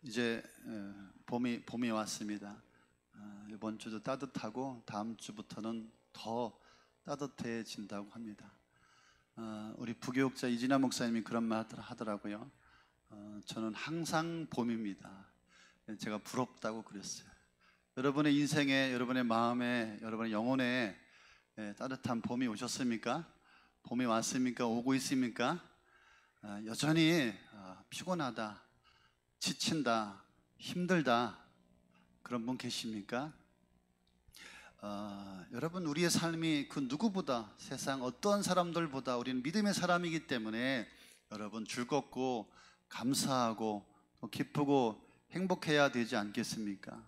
이제 봄이 왔습니다. 이번 주도 따뜻하고 다음 주부터는 더 따뜻해진다고 합니다. 우리 부교육자 이진아 목사님이 그런 말 하더라고요. 저는 항상 봄입니다. 제가 부럽다고 그랬어요. 여러분의 인생에, 여러분의 마음에, 여러분의 영혼에 따뜻한 봄이 오셨습니까? 봄이 왔습니까? 오고 있습니까? 여전히 피곤하다, 지친다, 힘들다 그런 분 계십니까? 여러분, 우리의 삶이 그 누구보다, 세상 어떤 사람들보다 우리는 믿음의 사람이기 때문에 여러분 즐겁고 감사하고 또 기쁘고 행복해야 되지 않겠습니까?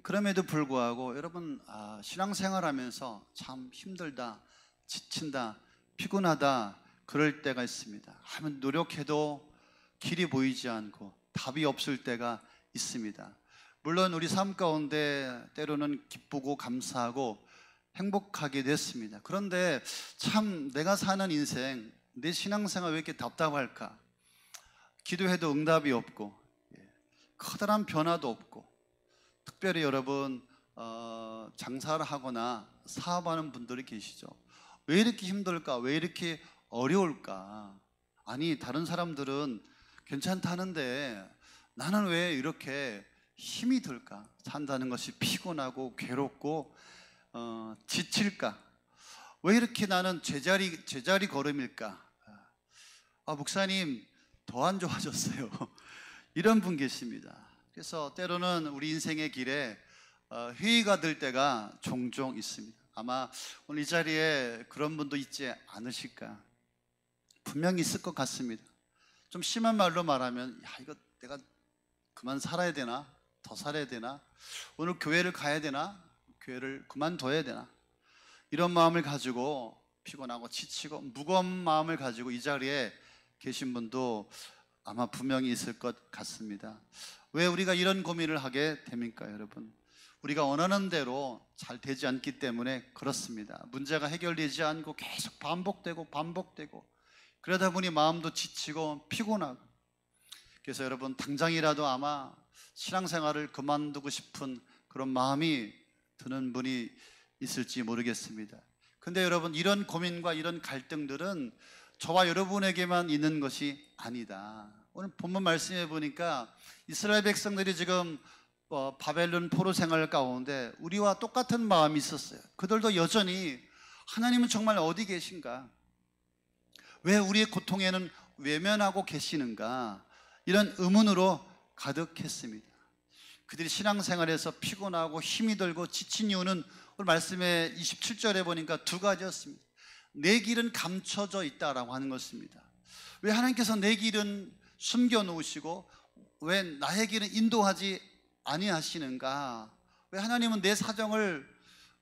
그럼에도 불구하고 여러분, 신앙생활하면서 참 힘들다, 지친다, 피곤하다 그럴 때가 있습니다. 아무리 노력해도 길이 보이지 않고 답이 없을 때가 있습니다. 물론 우리 삶 가운데 때로는 기쁘고 감사하고 행복하게 됐습니다. 그런데 참 내가 사는 인생, 내 신앙생활 왜 이렇게 답답할까? 기도해도 응답이 없고 커다란 변화도 없고, 특별히 여러분 장사를 하거나 사업하는 분들이 계시죠. 왜 이렇게 힘들까? 왜 이렇게 어려울까? 아니, 다른 사람들은 괜찮다는데 나는 왜 이렇게 힘이 들까? 산다는 것이 피곤하고 괴롭고 지칠까? 왜 이렇게 나는 제자리 걸음일까? 목사님 더 안 좋아졌어요. 이런 분 계십니다. 그래서 때로는 우리 인생의 길에 회의가 될 때가 종종 있습니다. 아마 오늘 이 자리에 그런 분도 있지 않으실까? 분명히 있을 것 같습니다. 좀 심한 말로 말하면, 이거 내가 그만 살아야 되나? 더 살아야 되나? 오늘 교회를 가야 되나? 교회를 그만둬야 되나? 이런 마음을 가지고 피곤하고 지치고 무거운 마음을 가지고 이 자리에 계신 분도 아마 분명히 있을 것 같습니다. 왜 우리가 이런 고민을 하게 됩니까, 여러분? 우리가 원하는 대로 잘 되지 않기 때문에 그렇습니다. 문제가 해결되지 않고 계속 반복되고 그러다 보니 마음도 지치고 피곤하고, 그래서 여러분 당장이라도 아마 신앙생활을 그만두고 싶은 그런 마음이 드는 분이 있을지 모르겠습니다. 근데 여러분, 이런 고민과 이런 갈등들은 저와 여러분에게만 있는 것이 아니다. 오늘 본문 말씀해 보니까 이스라엘 백성들이 지금 바벨론 포로 생활 가운데 우리와 똑같은 마음이 있었어요. 그들도 여전히 하나님은 정말 어디 계신가? 왜 우리의 고통에는 외면하고 계시는가? 이런 의문으로 가득했습니다. 그들이 신앙생활에서 피곤하고 힘이 들고 지친 이유는 오늘 말씀의 27절에 보니까 두 가지였습니다. 내 길은 감춰져 있다라고 하는 것입니다. 왜 하나님께서 내 길은 숨겨놓으시고 왜 나의 길은 인도하지 아니하시는가? 왜 하나님은 내 사정을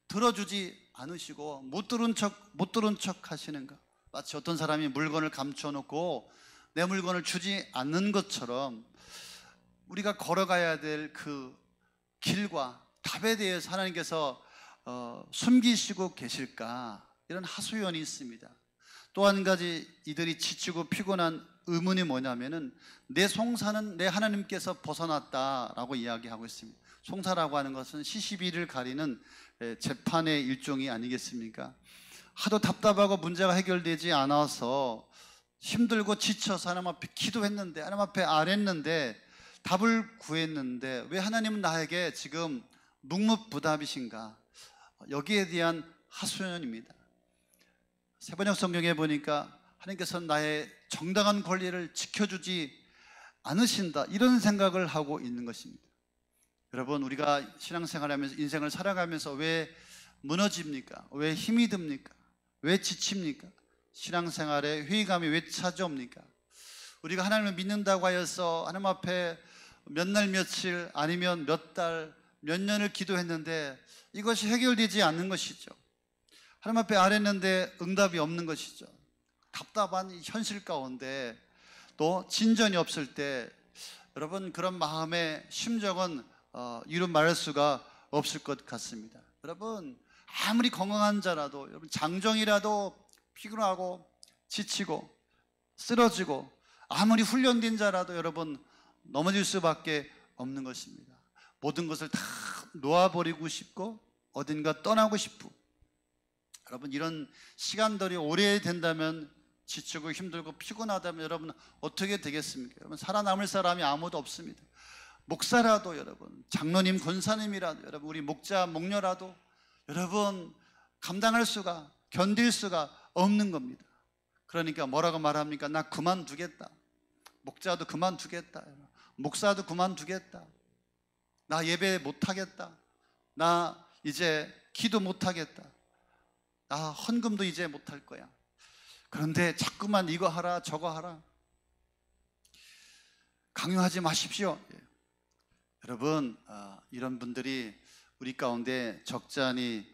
들어주지 않으시고 못 들은 척 하시는가? 마치 어떤 사람이 물건을 감춰놓고 내 물건을 주지 않는 것처럼 우리가 걸어가야 될 그 길과 답에 대해서 하나님께서 숨기시고 계실까? 이런 하소연이 있습니다. 또 한 가지 이들이 지치고 피곤한 의문이 뭐냐면은 내 송사는 내 하나님께서 벗어났다라고 이야기하고 있습니다. 송사라고 하는 것은 시시비를 가리는 재판의 일종이 아니겠습니까? 하도 답답하고 문제가 해결되지 않아서 힘들고 지쳐서 하나님 앞에 기도했는데, 하나님 앞에 아랬는데, 답을 구했는데 왜 하나님은 나에게 지금 묵묵부답이신가? 여기에 대한 하소연입니다. 세번역 성경에 보니까 하나님께서는 나의 정당한 권리를 지켜주지 않으신다, 이런 생각을 하고 있는 것입니다. 여러분, 우리가 신앙생활하면서 인생을 살아가면서 왜 무너집니까? 왜 힘이 듭니까? 왜 지칩니까? 신앙생활에 회의감이 왜 찾아옵니까? 우리가 하나님을 믿는다고 하여서 하나님 앞에 몇 날 며칠 아니면 몇 달, 몇 년을 기도했는데 이것이 해결되지 않는 것이죠. 하나님 앞에 아랬는데 응답이 없는 것이죠. 답답한 현실 가운데 또 진전이 없을 때 여러분, 그런 마음의 심정은 이루 말할 수가 없을 것 같습니다. 여러분, 아무리 건강한 자라도, 여러분 장정이라도 피곤하고 지치고 쓰러지고, 아무리 훈련된 자라도 여러분 넘어질 수밖에 없는 것입니다. 모든 것을 다 놓아버리고 싶고 어딘가 떠나고 싶고, 여러분 이런 시간들이 오래된다면, 지치고 힘들고 피곤하다면 여러분 어떻게 되겠습니까? 여러분 살아남을 사람이 아무도 없습니다. 목사라도, 여러분 장로님 권사님이라도, 여러분 우리 목자 목녀라도 여러분 감당할 수가, 견딜 수가 없는 겁니다. 그러니까 뭐라고 말합니까? 나 그만두겠다. 목자도 그만두겠다. 목사도 그만두겠다. 나 예배 못하겠다. 나 이제 기도 못하겠다. 나 헌금도 이제 못할 거야. 그런데 자꾸만 이거 하라 저거 하라 강요하지 마십시오. 여러분 이런 분들이 우리 가운데 적잖이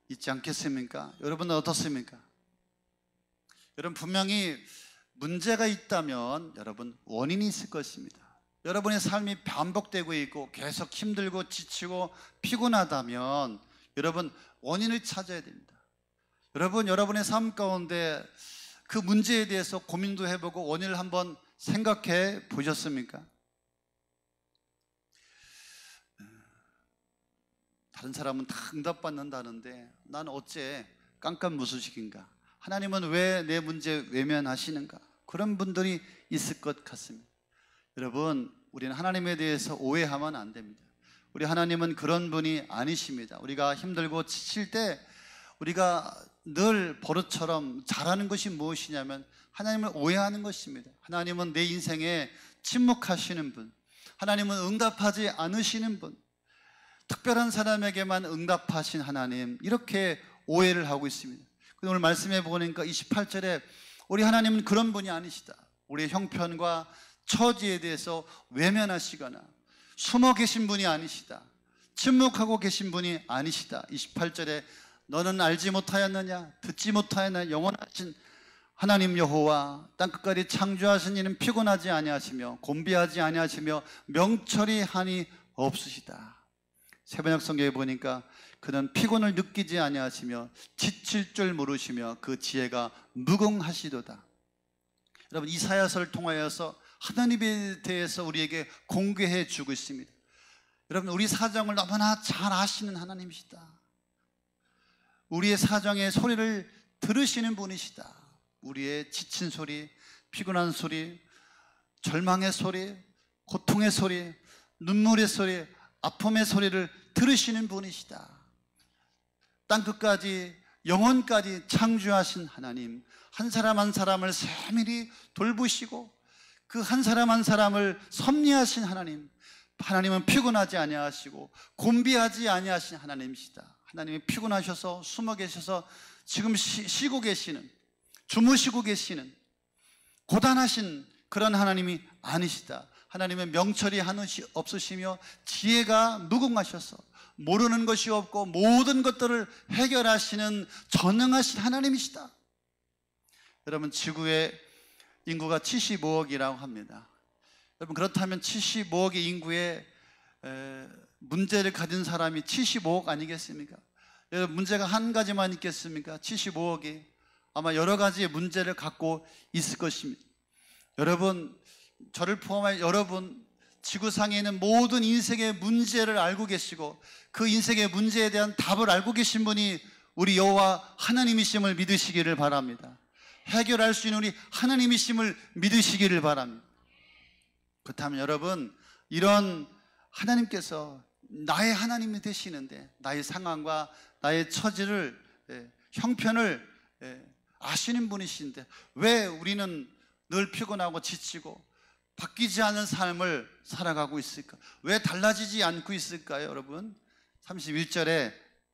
있지 않겠습니까? 여러분은 어떻습니까? 여러분 분명히 문제가 있다면 여러분 원인이 있을 것입니다. 여러분의 삶이 반복되고 있고 계속 힘들고 지치고 피곤하다면 여러분 원인을 찾아야 됩니다. 여러분 여러분의 삶 가운데 그 문제에 대해서 고민도 해보고 원인을 한번 생각해 보셨습니까? 다른 사람은 다 응답받는다는데 난 어째 깜깜무소식인가? 하나님은 왜 내 문제 외면하시는가? 그런 분들이 있을 것 같습니다. 여러분 우리는 하나님에 대해서 오해하면 안 됩니다. 우리 하나님은 그런 분이 아니십니다. 우리가 힘들고 지칠 때 우리가 늘 버릇처럼 잘하는 것이 무엇이냐면 하나님을 오해하는 것입니다. 하나님은 내 인생에 침묵하시는 분, 하나님은 응답하지 않으시는 분, 특별한 사람에게만 응답하신 하나님, 이렇게 오해를 하고 있습니다. 오늘 말씀해 보니까 28절에 우리 하나님은 그런 분이 아니시다. 우리의 형편과 처지에 대해서 외면하시거나 숨어 계신 분이 아니시다. 침묵하고 계신 분이 아니시다. 28절에 너는 알지 못하였느냐? 듣지 못하였느냐? 영원하신 하나님 여호와 땅끝까지 창조하신 이는 피곤하지 아니하시며 곤비하지 아니하시며 명철이 한이 없으시다. 새번역 성경에 보니까 그는 피곤을 느끼지 아니하시며 지칠 줄 모르시며 그 지혜가 무궁하시도다. 여러분 이사야서를 통하여서 하나님에 대해서 우리에게 공개해 주고 있습니다. 여러분 우리 사정을 너무나 잘 아시는 하나님이시다. 우리의 사정의 소리를 들으시는 분이시다. 우리의 지친 소리, 피곤한 소리, 절망의 소리, 고통의 소리, 눈물의 소리, 아픔의 소리를 들으시는 분이시다. 땅끝까지 영혼까지 창조하신 하나님, 한 사람 한 사람을 세밀히 돌보시고 그 한 사람 한 사람을 섭리하신 하나님, 하나님은 피곤하지 아니하시고 곤비하지 아니하신 하나님이시다. 하나님이 피곤하셔서 숨어 계셔서 지금 쉬고 계시는, 주무시고 계시는 고단하신 그런 하나님이 아니시다. 하나님은 명철이 한없이 없으시며 지혜가 무궁하셔서 모르는 것이 없고 모든 것들을 해결하시는 전능하신 하나님이시다. 여러분 지구의 인구가 75억이라고 합니다. 여러분 그렇다면 75억의 인구에 문제를 가진 사람이 75억 아니겠습니까? 여러분 문제가 한 가지만 있겠습니까? 75억이 아마 여러 가지의 문제를 갖고 있을 것입니다. 여러분 저를 포함해 여러분 지구상에 있는 모든 인생의 문제를 알고 계시고 그 인생의 문제에 대한 답을 알고 계신 분이 우리 여호와 하나님이심을 믿으시기를 바랍니다. 해결할 수 있는 우리 하나님이심을 믿으시기를 바랍니다. 그렇다면 여러분 이런 하나님께서 나의 하나님이 되시는데 나의 상황과 나의 처지를 형편을 아시는 분이신데 왜 우리는 늘 피곤하고 지치고 바뀌지 않은 삶을 살아가고 있을까? 왜 달라지지 않고 있을까요, 여러분? 31절에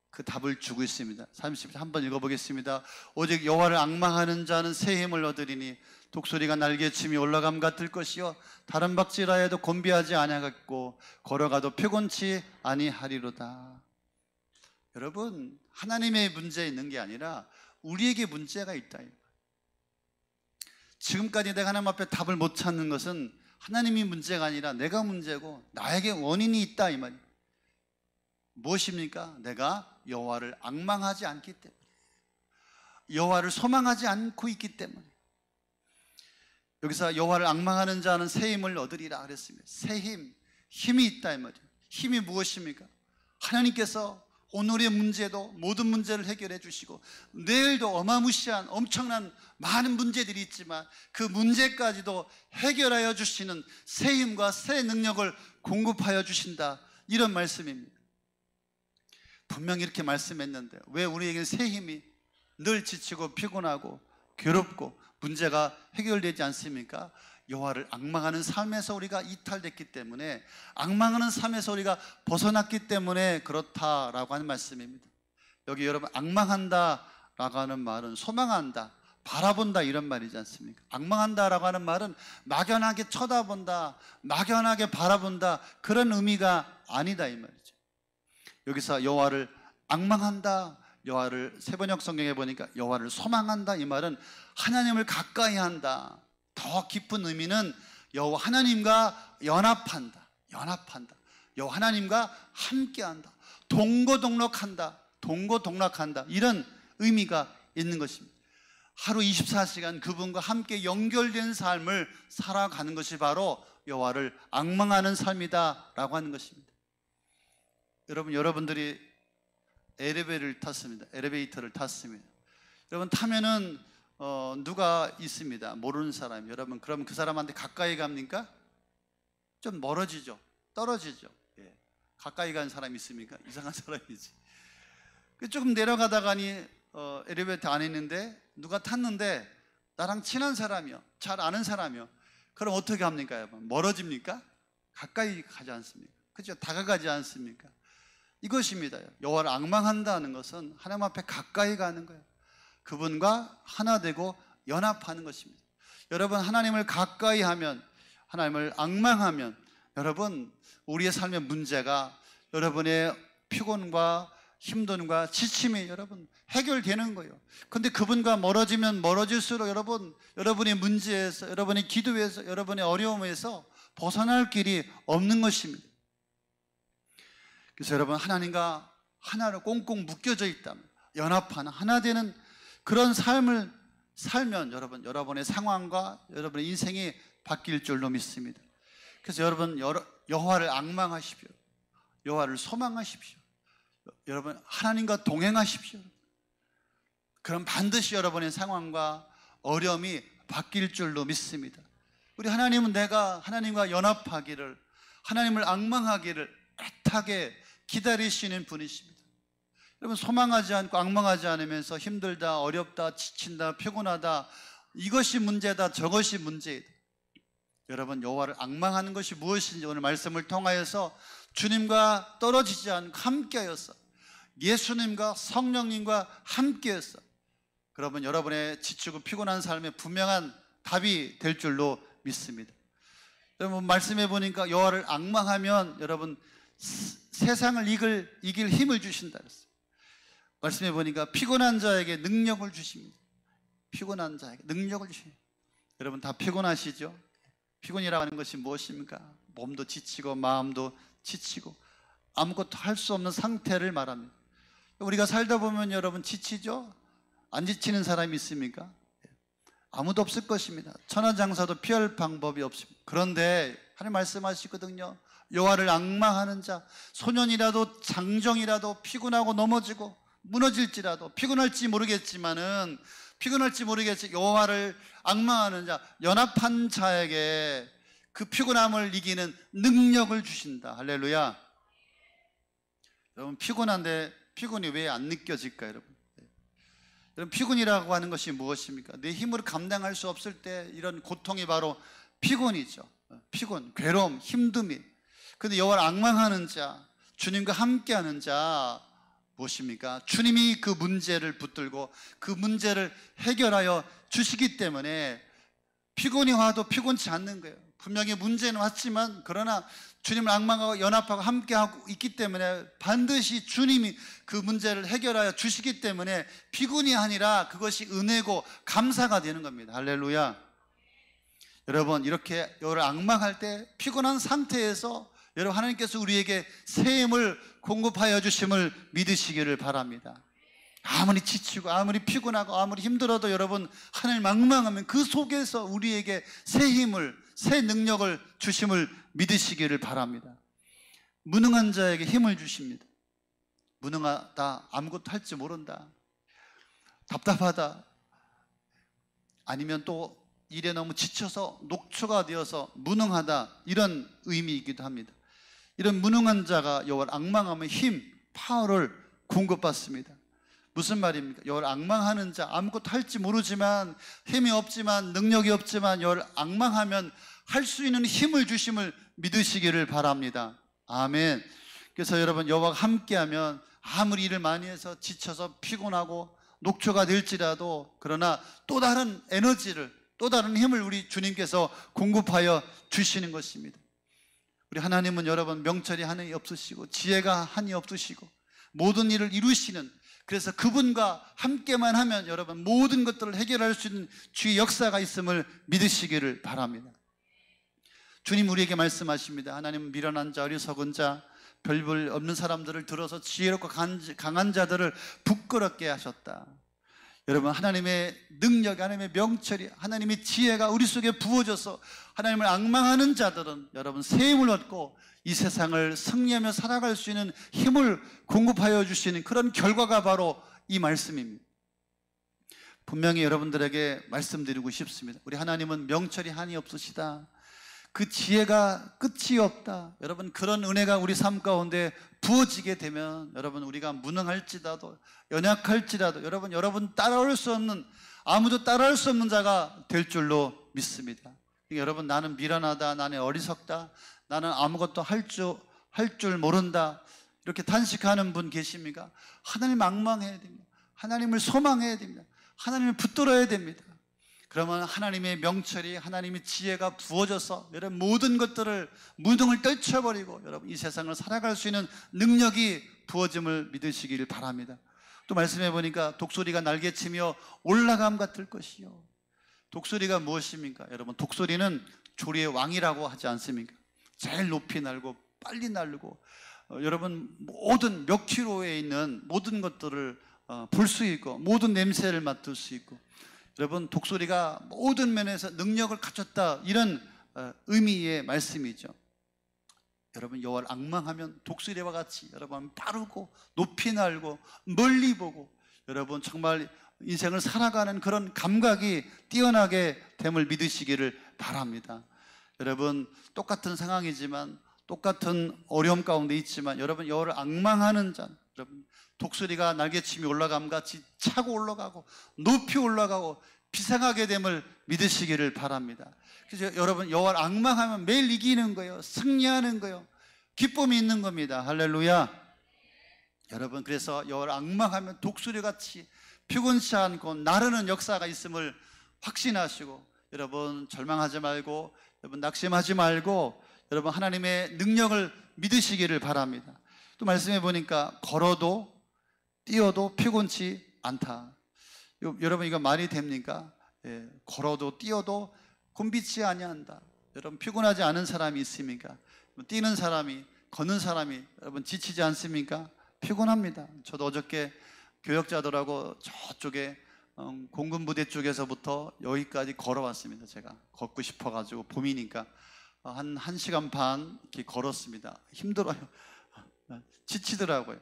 그 답을 주고 있습니다. 30절 한번 읽어보겠습니다. 오직 여호와를 앙망하는 자는 새 힘을 얻으리니 독수리가 날개치며 올라감 같을 것이요 다른 박질하 해도 곤비하지 아니하겠고 걸어가도 피곤치 아니하리로다. 여러분 하나님의 문제 있는 게 아니라 우리에게 문제가 있다. 지금까지 내가 하나님 앞에 답을 못 찾는 것은 하나님이 문제가 아니라 내가 문제고 나에게 원인이 있다 이 말이에요. 무엇입니까? 내가 여호와를 앙망하지 않기 때문에, 여호와를 소망하지 않고 있기 때문에. 여기서 여호와를 앙망하는 자는 새 힘을 얻으리라 그랬습니다. 새 힘, 힘이 있다 이 말이에요. 힘이 무엇입니까? 하나님께서 오늘의 문제도 모든 문제를 해결해 주시고 내일도 어마무시한 엄청난 많은 문제들이 있지만 그 문제까지도 해결하여 주시는 새 힘과 새 능력을 공급하여 주신다, 이런 말씀입니다. 분명히 이렇게 말씀했는데 왜 우리에게 새 힘이 늘 지치고 피곤하고 괴롭고 문제가 해결되지 않습니까? 여호와를 앙망하는 삶에서 우리가 이탈됐기 때문에, 앙망하는 삶에서 우리가 벗어났기 때문에 그렇다라고 하는 말씀입니다. 여기 여러분, 앙망한다라고 하는 말은 소망한다, 바라본다 이런 말이지 않습니까? 앙망한다라고 하는 말은 막연하게 쳐다본다, 막연하게 바라본다 그런 의미가 아니다 이 말이죠. 여기서 여호와를 앙망한다, 여호와를 세번역 성경에 보니까 여호와를 소망한다, 이 말은 하나님을 가까이 한다. 더 깊은 의미는 여호와 하나님과 연합한다, 여호와 하나님과 함께한다, 동거동락한다, 이런 의미가 있는 것입니다. 하루 24시간 그분과 함께 연결된 삶을 살아가는 것이 바로 여호와를 앙망하는 삶이다라고 하는 것입니다. 여러분들이 엘리베이터를 탔습니다. 여러분 타면은 누가 있습니다. 모르는 사람이. 여러분 그럼 그 사람한테 가까이 갑니까? 좀 멀어지죠. 떨어지죠. 예. 가까이 간 사람이 있습니까? 이상한 사람이지. 조금 내려가다가니 엘리베이터 안에 있는데 누가 탔는데 나랑 친한 사람이요, 잘 아는 사람이요. 그럼 어떻게 합니까? 여러분? 멀어집니까? 가까이 가지 않습니까? 그렇죠? 다가가지 않습니까? 이것입니다. 여호와를 앙망한다는 것은 하나님 앞에 가까이 가는 거예요. 그분과 하나 되고 연합하는 것입니다. 여러분 하나님을 가까이 하면, 하나님을 앙망하면 여러분 우리의 삶의 문제가, 여러분의 피곤과 힘듦과 지침이 여러분 해결되는 거예요. 그런데 그분과 멀어지면 멀어질수록 여러분의 문제에서, 여러분의 기도에서, 여러분의 어려움에서 벗어날 길이 없는 것입니다. 그래서 여러분 하나님과 하나로 꽁꽁 묶여져 있다면, 연합하는 하나 되는 그런 삶을 살면 여러분의 상황과 여러분의 인생이 바뀔 줄로 믿습니다. 그래서 여러분 여호와를 앙망하십시오. 여호와를 소망하십시오. 여러분 하나님과 동행하십시오. 그럼 반드시 여러분의 상황과 어려움이 바뀔 줄로 믿습니다. 우리 하나님은 내가 하나님과 연합하기를, 하나님을 앙망하기를 애타게 기다리시는 분이십니다. 여러분 소망하지 않고 앙망하지 않으면서 힘들다, 어렵다, 지친다, 피곤하다, 이것이 문제다, 저것이 문제이다. 여러분 여호와를 앙망하는 것이 무엇인지 오늘 말씀을 통하여서 주님과 떨어지지 않고 함께하였어, 예수님과 성령님과 함께했어. 그러면 여러분의 지치고 피곤한 삶에 분명한 답이 될 줄로 믿습니다. 여러분 말씀해 보니까 여호와를 앙망하면 여러분 세상을 이길 힘을 주신다 그랬어요. 말씀해 보니까 피곤한 자에게 능력을 주십니다. 피곤한 자에게 능력을 주십니다. 여러분 다 피곤하시죠? 피곤이라고 하는 것이 무엇입니까? 몸도 지치고 마음도 지치고 아무것도 할 수 없는 상태를 말합니다. 우리가 살다 보면 여러분 지치죠? 안 지치는 사람이 있습니까? 아무도 없을 것입니다. 천하장사도 피할 방법이 없습니다. 그런데 하나님 말씀하시거든요. 여호와를 앙망하는 자, 소년이라도 장정이라도 피곤하고 넘어지고 무너질지라도, 피곤할지 모르겠지만 여호와를 앙망하는 자, 연합한 자에게 그 피곤함을 이기는 능력을 주신다. 할렐루야. 여러분 피곤한데 피곤이 왜 안 느껴질까요? 여러분 피곤이라고 하는 것이 무엇입니까? 내 힘으로 감당할 수 없을 때 이런 고통이 바로 피곤이죠. 피곤, 괴로움, 힘듦이. 그런데 여호와를 앙망하는 자, 주님과 함께하는 자 무엇입니까? 주님이 그 문제를 붙들고 그 문제를 해결하여 주시기 때문에 피곤이 와도 피곤치 않는 거예요. 분명히 문제는 왔지만 그러나 주님을 앙망하고 연합하고 함께하고 있기 때문에 반드시 주님이 그 문제를 해결하여 주시기 때문에 피곤이 아니라 그것이 은혜고 감사가 되는 겁니다. 할렐루야. 여러분 이렇게 여호와를 앙망할 때 피곤한 상태에서 여러분 하나님께서 우리에게 새 힘을 공급하여 주심을 믿으시기를 바랍니다. 아무리 지치고 아무리 피곤하고 아무리 힘들어도 여러분 하나님 앙망하면 그 속에서 우리에게 새 힘을, 새 능력을 주심을 믿으시기를 바랍니다. 무능한 자에게 힘을 주십니다. 무능하다, 아무것도 할지 모른다, 답답하다, 아니면 또 일에 너무 지쳐서 녹초가 되어서 무능하다, 이런 의미이기도 합니다. 이런 무능한 자가 여호와를 앙망하면 힘, 파워를 공급받습니다. 무슨 말입니까? 여호와를 앙망하는 자, 아무것도 할지 모르지만, 힘이 없지만, 능력이 없지만 여호와를 앙망하면 할 수 있는 힘을 주심을 믿으시기를 바랍니다. 아멘. 그래서 여러분, 여호와가 함께하면 아무리 일을 많이 해서 지쳐서 피곤하고 녹초가 될지라도, 그러나 또 다른 에너지를, 또 다른 힘을 우리 주님께서 공급하여 주시는 것입니다. 우리 하나님은 여러분 명철이 한이 없으시고 지혜가 한이 없으시고 모든 일을 이루시는, 그래서 그분과 함께만 하면 여러분 모든 것들을 해결할 수 있는 주의 역사가 있음을 믿으시기를 바랍니다. 주님 우리에게 말씀하십니다. 하나님은 미련한 자, 어리석은 자, 별볼 없는 사람들을 들어서 지혜롭고 강한 자들을 부끄럽게 하셨다. 여러분, 하나님의 능력, 하나님의 명철이, 하나님의 지혜가 우리 속에 부어져서 하나님을 앙망하는 자들은 여러분 새 힘을 얻고 이 세상을 승리하며 살아갈 수 있는 힘을 공급하여 주시는 그런 결과가 바로 이 말씀입니다. 분명히 여러분들에게 말씀드리고 싶습니다. 우리 하나님은 명철이 한이 없으시다, 그 지혜가 끝이 없다. 여러분, 그런 은혜가 우리 삶 가운데 부어지게 되면 여러분 우리가 무능할지라도 연약할지라도 여러분 따라올 수 없는, 아무도 따라올 수 없는 자가 될 줄로 믿습니다. 여러분, 나는 미련하다, 나는 어리석다, 나는 아무것도 할 줄 모른다, 이렇게 단식하는 분 계십니까? 하나님 앙망해야 됩니다. 하나님을 소망해야 됩니다. 하나님을 붙들어야 됩니다. 그러면 하나님의 명철이, 하나님의 지혜가 부어져서 여러분 모든 것들을, 무능을 떨쳐버리고 여러분 이 세상을 살아갈 수 있는 능력이 부어짐을 믿으시기를 바랍니다. 또 말씀해 보니까 독수리가 날개치며 올라감 같을 것이요. 독수리가 무엇입니까? 여러분, 독수리는 조리의 왕이라고 하지 않습니까? 제일 높이 날고 빨리 날고 여러분 모든 몇 킬로에 있는 모든 것들을 볼 수 있고 모든 냄새를 맡을 수 있고, 여러분 독수리가 모든 면에서 능력을 갖췄다, 이런 의미의 말씀이죠. 여러분, 여호와를 앙망하면 독수리와 같이 여러분 빠르고 높이 날고 멀리 보고 여러분 정말 인생을 살아가는 그런 감각이 뛰어나게 됨을 믿으시기를 바랍니다. 여러분, 똑같은 상황이지만, 똑같은 어려움 가운데 있지만 여러분 여호와를 앙망하는 자, 여러분 독수리가 날개치며 올라감 같이 차고 올라가고 높이 올라가고 비상하게 됨을 믿으시기를 바랍니다. 그래서 여러분 여호와를 앙망하면 매일 이기는 거예요. 승리하는 거예요. 기쁨이 있는 겁니다. 할렐루야. 여러분, 그래서 여호와를 앙망하면 독수리같이 피곤치 않고 나르는 역사가 있음을 확신하시고, 여러분 절망하지 말고, 여러분 낙심하지 말고 여러분 하나님의 능력을 믿으시기를 바랍니다. 또 말씀해 보니까 걸어도 뛰어도 피곤치 않다. 여러분 이거 말이 됩니까? 예, 걸어도 뛰어도 곤비치 아니한다. 여러분 피곤하지 않은 사람이 있습니까? 뛰는 사람이, 걷는 사람이 여러분 지치지 않습니까? 피곤합니다. 저도 어저께 교역자들하고 저쪽에 공군부대 쪽에서부터 여기까지 걸어왔습니다. 제가 걷고 싶어가지고 봄이니까 한 1시간 반 이렇게 걸었습니다. 힘들어요. 지치더라고요.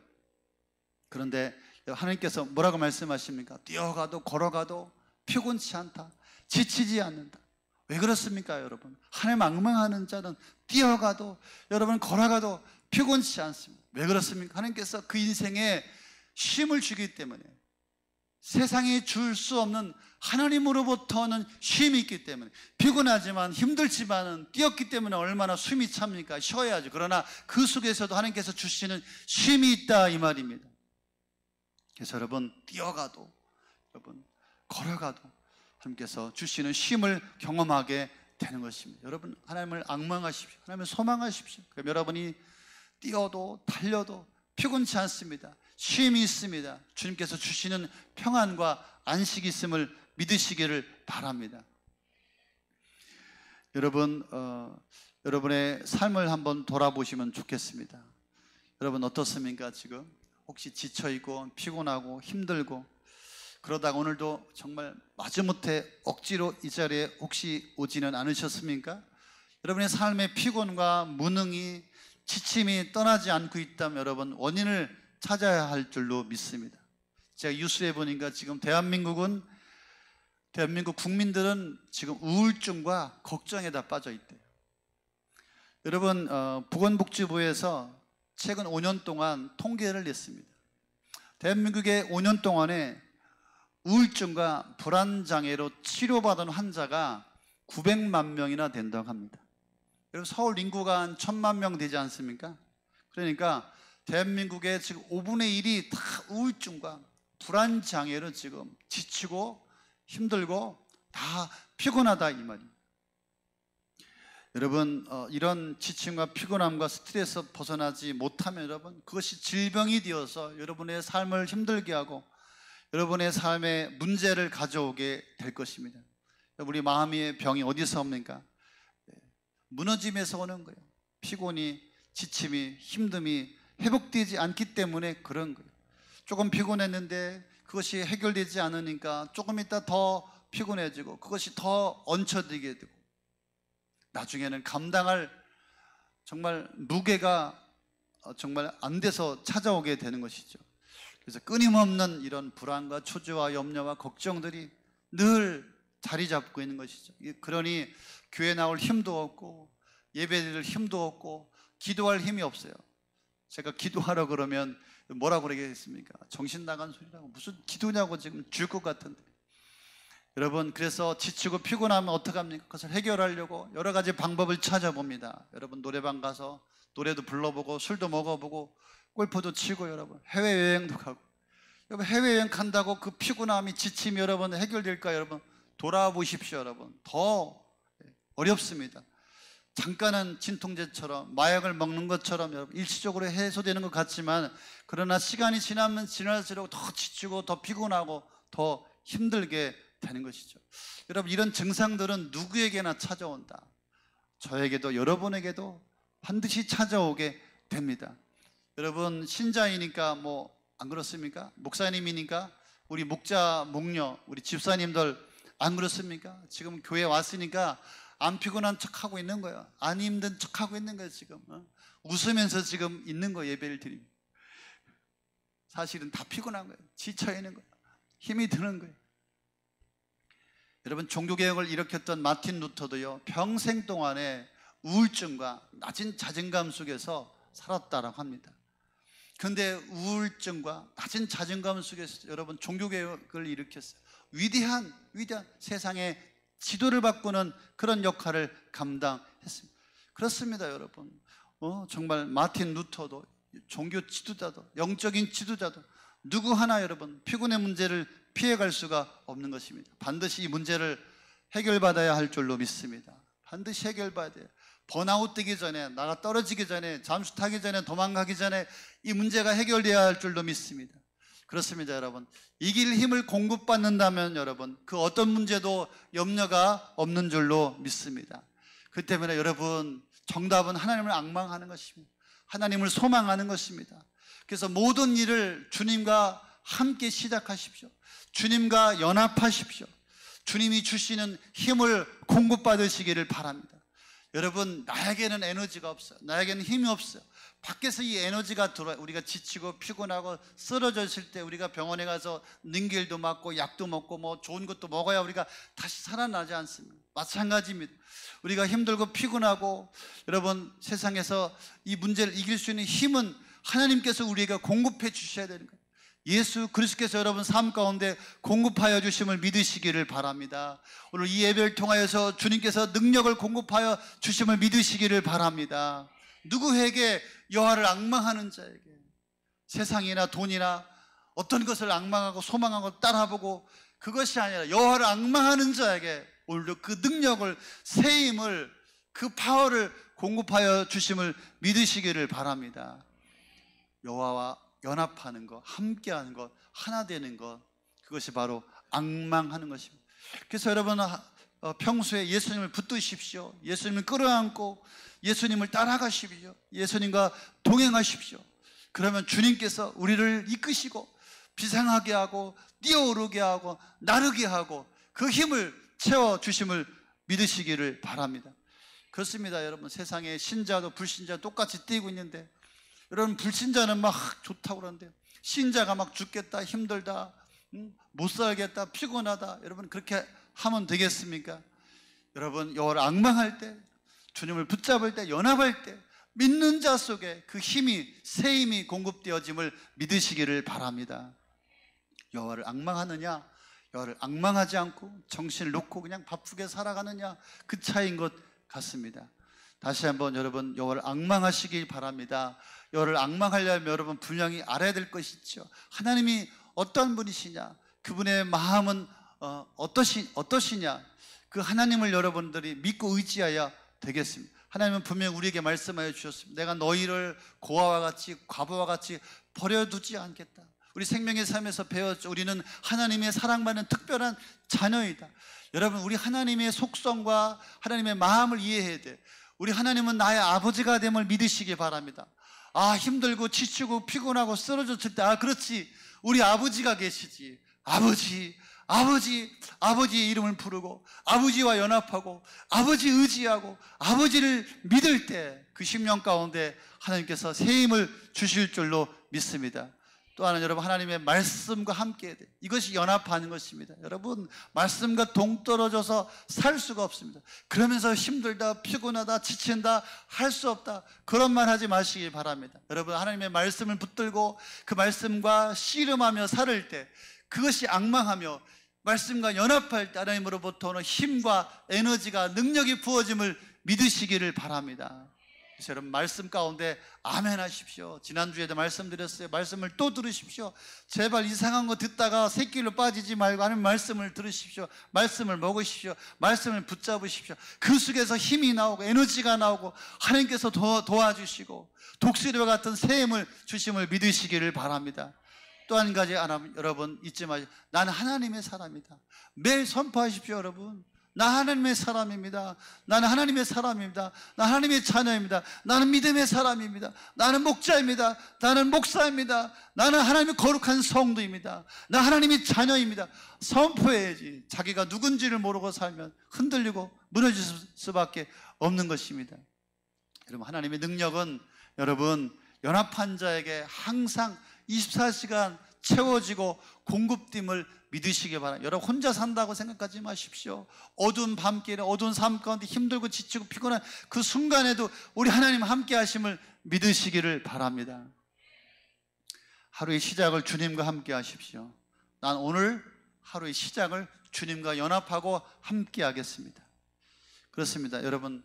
그런데 하나님께서 뭐라고 말씀하십니까? 뛰어가도 걸어가도 피곤치 않다, 지치지 않는다. 왜 그렇습니까 여러분? 하나님 앙망하는 자는 뛰어가도 여러분 걸어가도 피곤치 않습니다. 왜 그렇습니까? 하나님께서 그 인생에 쉼을 주기 때문에, 세상에 줄 수 없는 하나님으로부터는 쉼이 있기 때문에, 피곤하지만 힘들지만은 뛰었기 때문에 얼마나 숨이 찹니까? 쉬어야죠. 그러나 그 속에서도 하나님께서 주시는 쉼이 있다, 이 말입니다. 그래서 여러분 뛰어가도 여러분 걸어가도 하나님께서 주시는 쉼을 경험하게 되는 것입니다. 여러분 하나님을 앙망하십시오. 하나님을 소망하십시오. 그럼 여러분이 뛰어도 달려도 피곤치 않습니다. 쉼이 있습니다. 주님께서 주시는 평안과 안식이 있음을 믿으시기를 바랍니다. 여러분 여러분의 삶을 한번 돌아보시면 좋겠습니다. 여러분 어떻습니까? 지금 혹시 지쳐있고 피곤하고 힘들고 그러다가 오늘도 정말 마지못해 억지로 이 자리에 혹시 오지는 않으셨습니까? 여러분의 삶의 피곤과 무능이 지침이 떠나지 않고 있다면 여러분 원인을 찾아야 할 줄로 믿습니다. 제가 뉴스에 보니까 지금 대한민국 국민들은 지금 우울증과 걱정에 다 빠져 있대요. 여러분 보건복지부에서 최근 5년 동안 통계를 냈습니다. 대한민국의 5년 동안에 우울증과 불안장애로 치료받은 환자가 900만 명이나 된다고 합니다. 여러분 서울 인구가 한 1000만 명 되지 않습니까? 그러니까 대한민국의 지금 5분의 1이 다 우울증과 불안장애로 지금 지치고 힘들고 다 피곤하다 이 말입니다. 여러분 이런 지침과 피곤함과 스트레스에서 벗어나지 못하면 여러분 그것이 질병이 되어서 여러분의 삶을 힘들게 하고 여러분의 삶에 문제를 가져오게 될 것입니다. 우리 마음의 병이 어디서 옵니까? 무너짐에서 오는 거예요. 피곤이, 지침이, 힘듦이 회복되지 않기 때문에 그런 거예요. 조금 피곤했는데 그것이 해결되지 않으니까 조금 있다 더 피곤해지고 그것이 더 얹혀지게 되고 나중에는 감당할 정말 무게가 정말 안 돼서 찾아오게 되는 것이죠. 그래서 끊임없는 이런 불안과 초조와 염려와 걱정들이 늘 자리 잡고 있는 것이죠. 그러니 교회 나올 힘도 없고 예배드릴 힘도 없고 기도할 힘이 없어요. 제가 기도하라 그러면 뭐라고 그러겠습니까? 정신 나간 소리라고 무슨 기도냐고 지금 줄 것 같은데. 여러분 그래서 지치고 피곤하면 어떡합니까? 그것을 해결하려고 여러 가지 방법을 찾아봅니다. 여러분 노래방 가서 노래도 불러보고 술도 먹어보고 골프도 치고 여러분 해외여행도 가고 여러분 해외여행 간다고 그 피곤함이 지침이 여러분 해결될까요? 여러분 돌아보십시오. 여러분 더 어렵습니다. 잠깐은 진통제처럼 마약을 먹는 것처럼 여러분 일시적으로 해소되는 것 같지만 그러나 시간이 지나면 지날수록 더 지치고 더 피곤하고 더 힘들게 되는 것이죠. 여러분 이런 증상들은 누구에게나 찾아온다. 저에게도 여러분에게도 반드시 찾아오게 됩니다. 여러분 신자이니까 뭐 안 그렇습니까? 목사님이니까 우리 목자, 목녀, 우리 집사님들 안 그렇습니까? 지금 교회 왔으니까 안 피곤한 척하고 있는 거예요. 안 힘든 척하고 있는 거예요. 지금 웃으면서 지금 있는 거예요. 예배를 드립니다. 사실은 다 피곤한 거예요. 지쳐 있는 거예요. 힘이 드는 거예요. 여러분 종교개혁을 일으켰던 마틴 루터도요 평생 동안에 우울증과 낮은 자존감 속에서 살았다라고 합니다. 그런데 우울증과 낮은 자존감 속에서 여러분 종교개혁을 일으켰어요. 위대한 세상의 지도를 바꾸는 그런 역할을 감당했습니다. 그렇습니다 여러분. 정말 마틴 루터도 종교 지도자도 영적인 지도자도 누구 하나 여러분 피곤의 문제를 피해갈 수가 없는 것입니다. 반드시 이 문제를 해결받아야 할 줄로 믿습니다. 반드시 해결받아야 돼요. 번아웃 되기 전에 나가 떨어지기 전에 잠수 타기 전에 도망가기 전에 이 문제가 해결돼야 할 줄로 믿습니다. 그렇습니다 여러분. 이길 힘을 공급받는다면 여러분 그 어떤 문제도 염려가 없는 줄로 믿습니다. 그 때문에 여러분 정답은 하나님을 앙망하는 것입니다. 하나님을 소망하는 것입니다. 그래서 모든 일을 주님과 함께 시작하십시오. 주님과 연합하십시오. 주님이 주시는 힘을 공급받으시기를 바랍니다. 여러분 나에게는 에너지가 없어요. 나에게는 힘이 없어요. 밖에서 이 에너지가 들어와요. 우리가 지치고 피곤하고 쓰러져 있을 때 우리가 병원에 가서 능길도 맞고 약도 먹고 뭐 좋은 것도 먹어야 우리가 다시 살아나지 않습니까? 마찬가지입니다. 우리가 힘들고 피곤하고 여러분 세상에서 이 문제를 이길 수 있는 힘은 하나님께서 우리에게 공급해 주셔야 되는 거예요. 예수 그리스도께서 여러분 삶 가운데 공급하여 주심을 믿으시기를 바랍니다. 오늘 이 예배를 통하여서 주님께서 능력을 공급하여 주심을 믿으시기를 바랍니다. 누구에게 여호와를 앙망하는 자에게 세상이나 돈이나 어떤 것을 앙망하고 소망하고 따라보고 그것이 아니라 여호와를 앙망하는 자에게 오늘도 그 능력을 새 힘을 그 파워를 공급하여 주심을 믿으시기를 바랍니다. 여호와와 연합하는 것, 함께하는 것, 하나 되는 것, 그것이 바로 앙망하는 것입니다. 그래서 여러분 평소에 예수님을 붙드십시오. 예수님을 끌어안고 예수님을 따라가십시오. 예수님과 동행하십시오. 그러면 주님께서 우리를 이끄시고 비상하게 하고 뛰어오르게 하고 나르게 하고 그 힘을 채워주심을 믿으시기를 바랍니다. 그렇습니다. 여러분, 세상에 신자도 불신자도 똑같이 뛰고 있는데, 여러분, 불신자는 막 좋다고 그러는데 신자가 막 죽겠다, 힘들다, 못 살겠다, 피곤하다, 여러분 그렇게 하면 되겠습니까? 여러분, 여호와를 앙망할 때, 주님을 붙잡을 때, 연합할 때 믿는 자 속에 그 힘이, 새 힘이 공급되어짐을 믿으시기를 바랍니다. 여호와를 앙망하느냐, 여호와를 앙망하지 않고 정신을 놓고 그냥 바쁘게 살아가느냐, 그 차이인 것 같습니다. 다시 한번 여러분, 여호와를 앙망하시길 바랍니다. 여호와를 앙망하려면 여러분 분명히 알아야 될 것이 있죠. 하나님이 어떤 분이시냐, 그분의 마음은 어떠시냐, 그 하나님을 여러분들이 믿고 의지해야 되겠습니다. 하나님은 분명히 우리에게 말씀하여 주셨습니다. 내가 너희를 고아와 같이, 과부와 같이 버려두지 않겠다. 우리 생명의 삶에서 배웠죠. 우리는 하나님의 사랑받는 특별한 자녀이다. 여러분, 우리 하나님의 속성과 하나님의 마음을 이해해야 돼. 우리 하나님은 나의 아버지가 됨을 믿으시기 바랍니다. 아, 힘들고 지치고 피곤하고 쓰러졌을 때, 아, 그렇지, 우리 아버지가 계시지. 아버지의 이름을 부르고 아버지와 연합하고 아버지 의지하고 아버지를 믿을 때 그 심령 가운데 하나님께서 새 힘을 주실 줄로 믿습니다. 또 하나는 여러분, 하나님의 말씀과 함께 해야 돼요. 이것이 연합하는 것입니다. 여러분, 말씀과 동떨어져서 살 수가 없습니다. 그러면서 힘들다, 피곤하다, 지친다, 할 수 없다, 그런 말 하지 마시기 바랍니다. 여러분, 하나님의 말씀을 붙들고 그 말씀과 씨름하며 살을 때, 그것이 앙망하며 말씀과 연합할 때 하나님으로부터 오는 힘과 에너지가, 능력이 부어짐을 믿으시기를 바랍니다. 그래서 여러분, 말씀 가운데 아멘 하십시오. 지난주에도 말씀드렸어요. 말씀을 또 들으십시오. 제발 이상한 거 듣다가 새길로 빠지지 말고 하나님 말씀을 들으십시오. 말씀을 먹으십시오. 말씀을 붙잡으십시오. 그 속에서 힘이 나오고 에너지가 나오고 하나님께서 도와주시고 독수리와 같은 새 힘을 주심을 믿으시기를 바랍니다. 또 한 가지 여러분 잊지 마시고, 나는 하나님의 사람이다. 매일 선포하십시오. 여러분, 나 하나님의 사람입니다. 나는 하나님의 사람입니다. 나 하나님의 자녀입니다. 나는 믿음의 사람입니다. 나는 목자입니다. 나는 목사입니다. 나는 하나님의 거룩한 성도입니다. 나 하나님의 자녀입니다. 선포해야지. 자기가 누군지를 모르고 살면 흔들리고 무너질 수밖에 없는 것입니다. 여러분, 하나님의 능력은 여러분 연합한 자에게 항상 24시간 채워지고 공급됨을 믿으시기 바랍니다. 여러분, 혼자 산다고 생각하지 마십시오. 어두운 밤길에, 어두운 삶 가운데 힘들고 지치고 피곤한 그 순간에도 우리 하나님 함께 하심을 믿으시기를 바랍니다. 하루의 시작을 주님과 함께 하십시오. 난 오늘 하루의 시작을 주님과 연합하고 함께 하겠습니다. 그렇습니다. 여러분,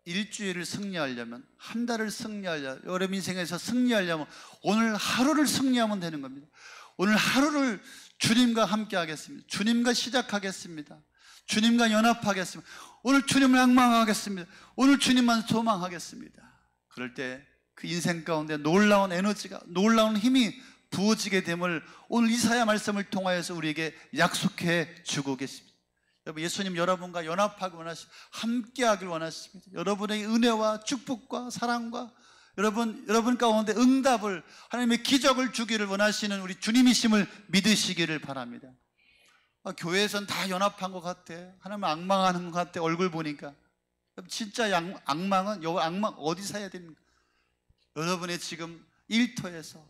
일주일을 승리하려면, 한 달을 승리하려면, 여러분 인생에서 승리하려면 오늘 하루를 승리하면 되는 겁니다. 오늘 하루를 주님과 함께 하겠습니다. 주님과 시작하겠습니다. 주님과 연합하겠습니다. 오늘 주님을 앙망하겠습니다. 오늘 주님만 소망하겠습니다. 그럴 때 그 인생 가운데 놀라운 에너지가, 놀라운 힘이 부어지게 됨을 오늘 이사야 말씀을 통하여서 우리에게 약속해 주고 계십니다. 여러분, 예수님 여러분과 연합하기 원하십니다. 함께하길 원하십니다. 여러분의 은혜와 축복과 사랑과 여러분 가운데 응답을, 하나님의 기적을 주기를 원하시는 우리 주님이심을 믿으시기를 바랍니다. 교회에선 다 연합한 것 같아. 하나님 앙망하는 것 같아. 얼굴 보니까. 진짜 악망은, 악망 어디서 해야 됩니까? 여러분의 지금 일터에서,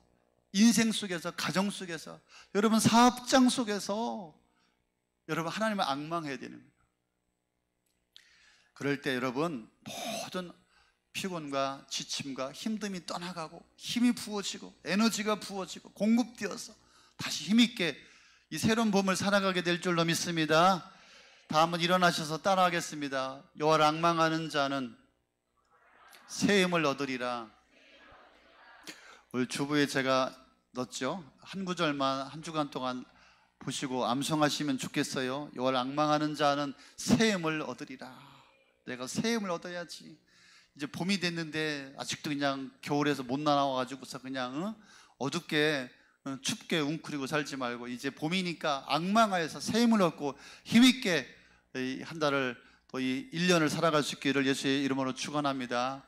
인생 속에서, 가정 속에서, 여러분 사업장 속에서 여러분 하나님을 앙망해야 되는 거예요. 그럴 때 여러분 모든 피곤과 지침과 힘듦이 떠나가고 힘이 부어지고 에너지가 부어지고 공급되어서 다시 힘있게 이 새로운 봄을 살아가게 될 줄로 믿습니다. 다 한번 일어나셔서 따라하겠습니다. 여호와를 앙망하는 자는 새 힘을 얻으리라. 오늘 주부에 제가 넣었죠. 한 구절만 한 주간 동안 보시고 암송하시면 좋겠어요. 여호와를 앙망하는 자는 새 힘을 얻으리라. 내가 새 힘을 얻어야지. 이제 봄이 됐는데 아직도 그냥 겨울에서 못 나와가지고서 그냥 어둡게 춥게 웅크리고 살지 말고, 이제 봄이니까 앙망하여서 새 힘을 얻고 힘있게 한 달을 또 이 1년을 살아갈 수 있기를 예수의 이름으로 축원합니다.